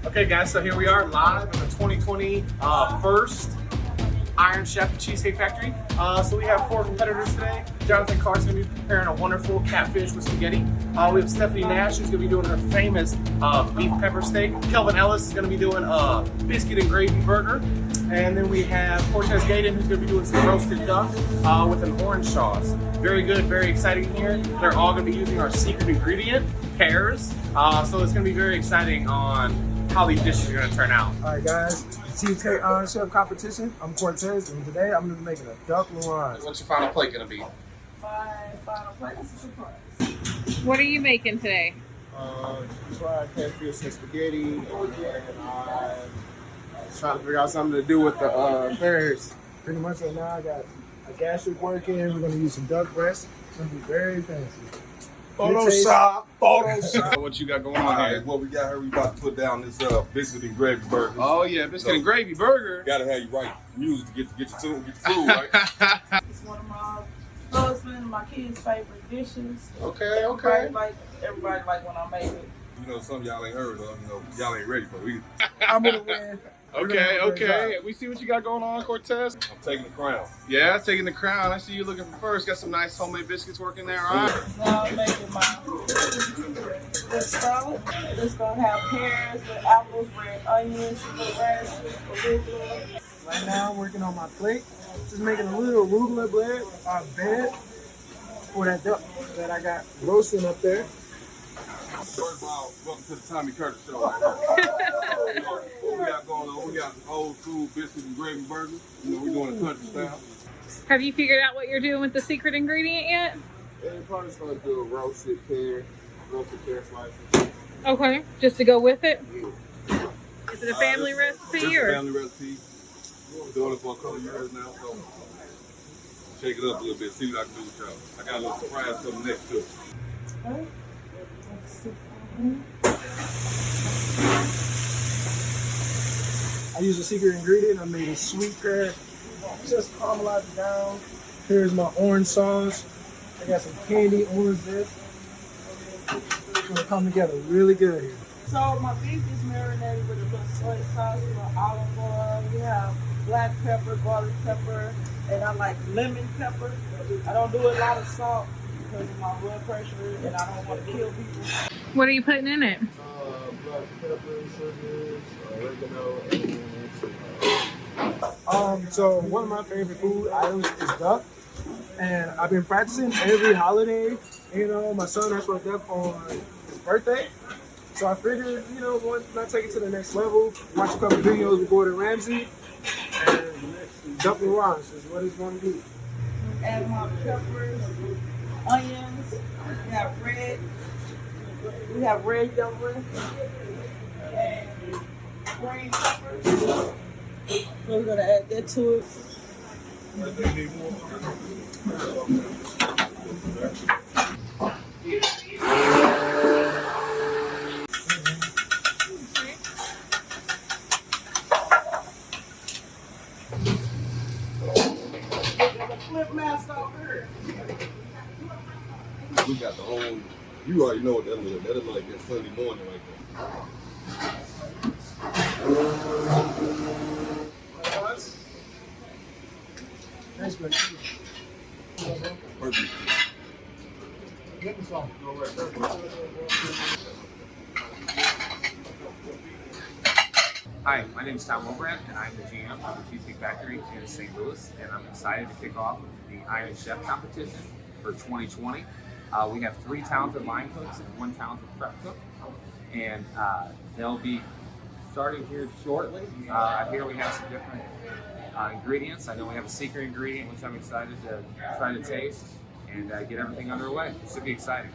Okay guys, so here we are live in the 2020 first Iron Chef Cheesecake Factory. So we have 4 competitors today. Jonathan Carr's going to be preparing a wonderful catfish with spaghetti. We have Stephanie Nash, who's going to be doing her famous beef pepper steak. Kelvin Ellis is going to be doing a biscuit and gravy burger. And then we have Cortez Gaden, who's going to be doing some roasted duck with an orange sauce. Very good, very exciting here. They're all going to be using our secret ingredient, pears. So it's going to be very exciting on how these dishes are going to turn out. All right, guys. Cheesecake Iron Chef competition. I'm Cortez, and today I'm going to be making a duck Lorraine. What's your final plate going to be? My final plate is a surprise. What are you making today? Fried catfish and spaghetti, and I'm trying to figure out something to do with the pears. Pretty much right now I got a gastric working. We're going to use some duck breast. It's going to be very fancy. Photoshop. What you got going on here? What we got here, we about to put down this biscuit and gravy burger. Oh yeah, biscuit and gravy burger. Gotta have you right music to get your food right. It's one of my husband and my kids' favorite dishes. Okay. Everybody like when I make it. You know, some of y'all ain't heard of, y'all ain't ready for it. I'm going to win. Okay. We see what you got going on, Cortez. I'm taking the crown. Yeah, taking the crown. I see you looking for first. Got some nice homemade biscuits working there, all right? Now I'm making my this salad. It's gonna have pears with apples, red onions, radishes, arugula. Right now I'm working on my plate. Just making a little arugula bed for that duck that I got roasting up there. First of all, welcome to the Tommy Curtis show. Right here. What we got going on? We got old school biscuit and gravy burger. You know, we're doing a country style. Have you figured out what you're doing with the secret ingredient yet? And probably just going to do a roasted pear slices. Okay, just to go with it? Is it a family This recipe is or? a family recipe. We're doing it for a couple of years now, so shake it up a little bit, see what I can do with y'all. I got a little surprise coming next to it. Okay. Let's see. I use a secret ingredient. I made a sweet pear. Just caramelize it down. Here's my orange sauce. I got some candy orange zest. It's gonna come together really good here. So my beef is marinated with a little soy sauce, a little olive oil. We have black pepper, garlic pepper, and I like lemon pepper. I don't do a lot of salt because of my blood pressure, and I don't want to kill people. What are you putting in it? Black pepper, sugars, oregano, and so one of my favorite food items is duck, and I've been practicing every holiday. You know, my son has for duck on his birthday, so I figured, you know, why not take it to the next level? Watch a couple videos with Gordon Ramsay, and duck and rice is what it's going to be. Add my peppers, onions. We have red pepper and green peppers. We're gonna add that to it. Flip mask over here. We got the whole, you already know what that is. That is like that Sunday morning right there. Thanks, man. Perfect. Get me some. Hi, my name is Tom Wilbrandt, and I'm the GM of the Cheesecake Factory in St. Louis, and I'm excited to kick off the Iron Chef competition for 2020. We have 3 talented line cooks and 1 talented prep cook, and they'll be starting here shortly. Here we have some different ingredients. I know we have a secret ingredient, which I'm excited to try to taste and get everything underway. It should be exciting.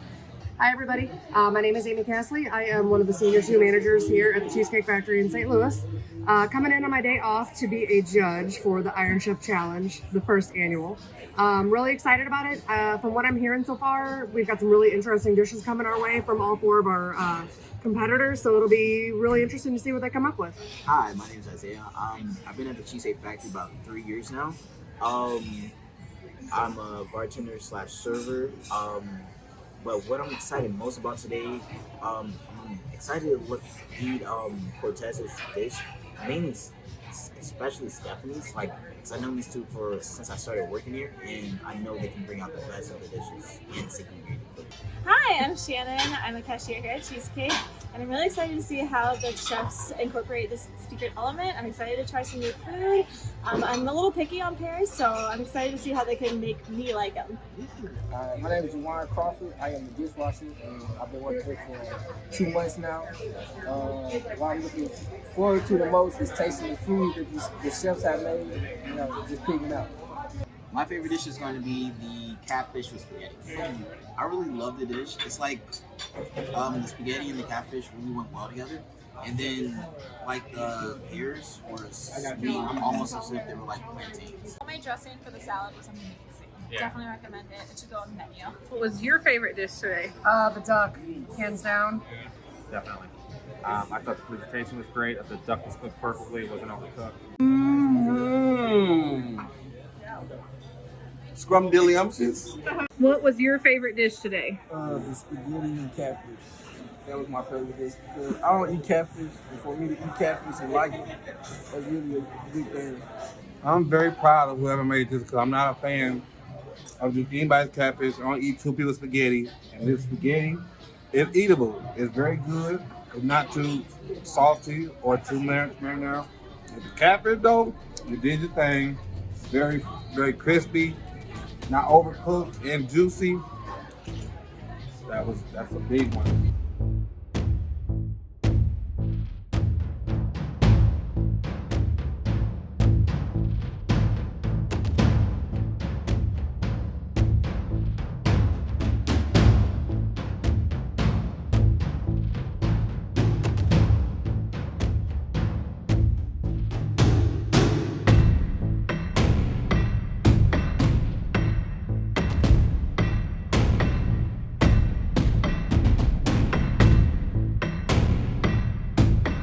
Hi everybody, my name is Amy Castley. I am one of the senior 2 managers here at the Cheesecake Factory in St. Louis. Coming in on my day off to be a judge for the Iron Chef Challenge, the first annual. Really excited about it. From what I'm hearing so far, we've got some really interesting dishes coming our way from all 4 of our competitors, so it'll be really interesting to see what they come up with. Hi, my name is Isaiah. I've been at the Cheesecake Factory about 3 years now. I'm a bartender slash server. But what I'm excited most about today, I'm excited to look eat Cortez's dish, mainly especially Stephanie's. Like, 'cause I know these two since I started working here, and I know they can bring out the best of the dishes and secret ingredient. Hi, I'm Shannon. I'm a cashier here at Cheesecake, and I'm really excited to see how the chefs incorporate this secret element. I'm excited to try some new food. I'm a little picky on pears, so I'm excited to see how they can make me like them. My name is Juwan Crawford. I am the dishwasher, and I've been working here for 2 months now. What I'm looking forward to the most is tasting the food that the chefs have made, just picking up. My favorite dish is going to be the catfish with spaghetti. I really love the dish. It's like the spaghetti and the catfish really went well together. And then, like, the pears were sweet, almost as if they were like plantains. Homemade dressing for the salad was amazing. Definitely recommend it. It should go on the menu. What was your favorite dish today? The duck, hands down. Definitely. I thought the presentation was great. The duck was cooked perfectly. It wasn't overcooked. Scrumdiddlyumptious. What was your favorite dish today? The spaghetti and catfish. That was my favorite dish because I don't eat catfish, and for me to eat catfish and like it, that's really a big thing. I'm very proud of whoever made this because I'm not a fan of just anybody's catfish. I don't eat 2 people's spaghetti, and this spaghetti is eatable. It's very good. It's not too salty or too marinara. The catfish though, you did your thing. Very, very crispy, not overcooked and juicy. That's a big one.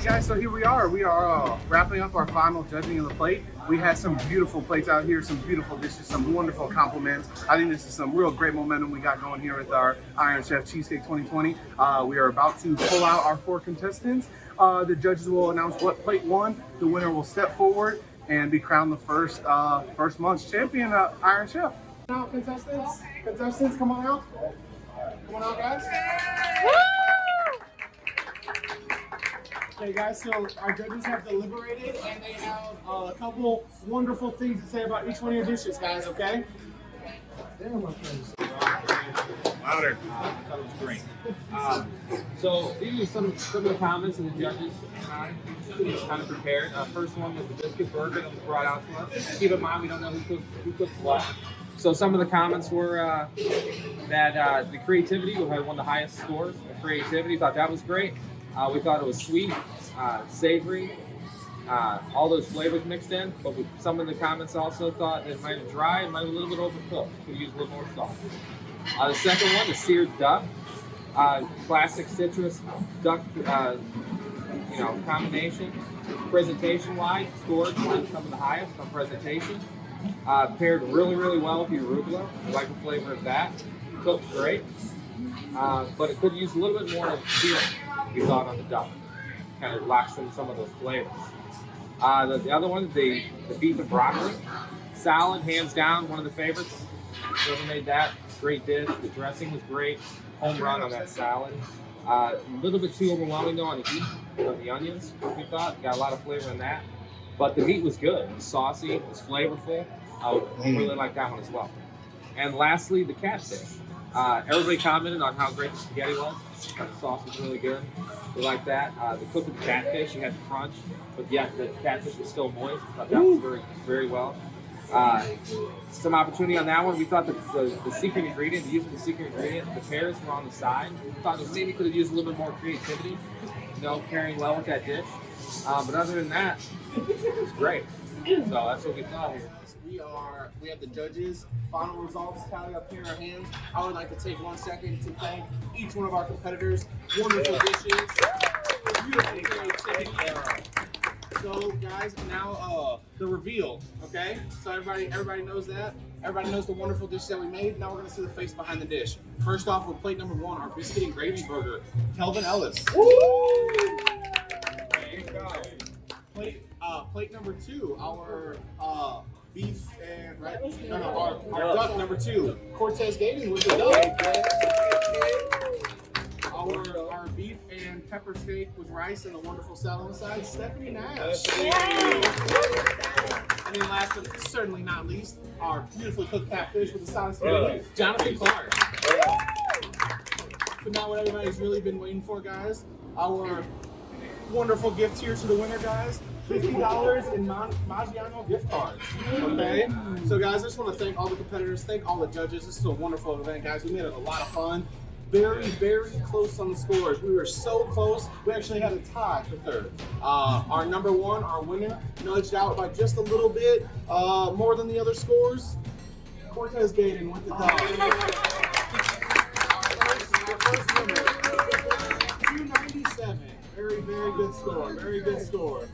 Guys, so here we are. We are wrapping up our final judging of the plate. We had some beautiful plates out here, some beautiful dishes, some wonderful compliments. I think this is some real great momentum we got going here with our Iron Chef Cheesecake 2020. We are about to pull out our 4 contestants. The judges will announce what plate won. The winner will step forward and be crowned the first month's champion, Iron Chef. Now, contestants, come on out. Come on out, guys. Okay, guys, so our judges have deliberated and they have a couple wonderful things to say about each one of your dishes, guys, okay? Louder. I thought it was great. So these are some of the comments of the judges kind of prepared. First one was the biscuit burger that was brought out to us. Keep in mind, we don't know who cooked what. So some of the comments were that the creativity, we had one of the highest scores. The creativity, thought that was great. We thought it was sweet, savory, all those flavors mixed in. But some of the comments also thought that it might have dry, it might have a little bit overcooked. Could use a little more salt. The second one, the seared duck, classic citrus duck, combination. Presentation-wise, scored some of the highest on presentation. Paired really, really well with the arugula. I like the flavor of that. Cooked great. But it could use a little bit more searing, we thought, on the duck. Kind of locks in some of those flavors. The other one, the beef and broccoli. Salad, hands down, one of the favorites. Whoever made that, great dish. The dressing was great. Home run on that salad. A little bit too overwhelming though on the heat of the onions, we thought. Got a lot of flavor in that. But the meat was good. It was saucy, it was flavorful. I really like that one as well. And lastly, the catfish. Everybody commented on how great the spaghetti was. The sauce was really good. We like that. The cook of the catfish, you had the crunch, but yet the catfish was still moist. I thought that was very, very well. Some opportunity on that one. We thought that the secret ingredient, the use of the secret ingredient, the pears were on the side. We thought that maybe could have used a little bit more creativity, pairing well with that dish. But other than that, it was great. So that's what we thought here. We have the judges' final results tally up here in our hands. I would like to take 1 second to thank each one of our competitors. Wonderful dishes, beautiful creativity. So guys, now the reveal, okay? So everybody knows that. Everybody knows the wonderful dish that we made. Now we're going to see the face behind the dish. First off, with plate number 1, our biscuit and gravy burger. Kelvin Ellis. Plate number 2, our beef and our duck number 2, Cortez Gating with the duck. Our beef and pepper steak with rice and a wonderful salad on the side, Stephanie Nash. And then last but certainly not least, our beautifully cooked catfish with the sauce spaghetti, Jonathan Clark. But now what everybody's really been waiting for, guys, our wonderful gift here to the winner, guys. $50 in Maggiano gift cards. Okay? So guys, I just want to thank all the competitors, thank all the judges. This is a wonderful event, guys. We made it a lot of fun. Very, very close on the scores. We were so close, we actually had a tie for third. Our number 1, our winner, nudged out by just a little bit more than the other scores. Cortez Gaten with the dog. Our first winner, 297. Very, very good score. Very good score.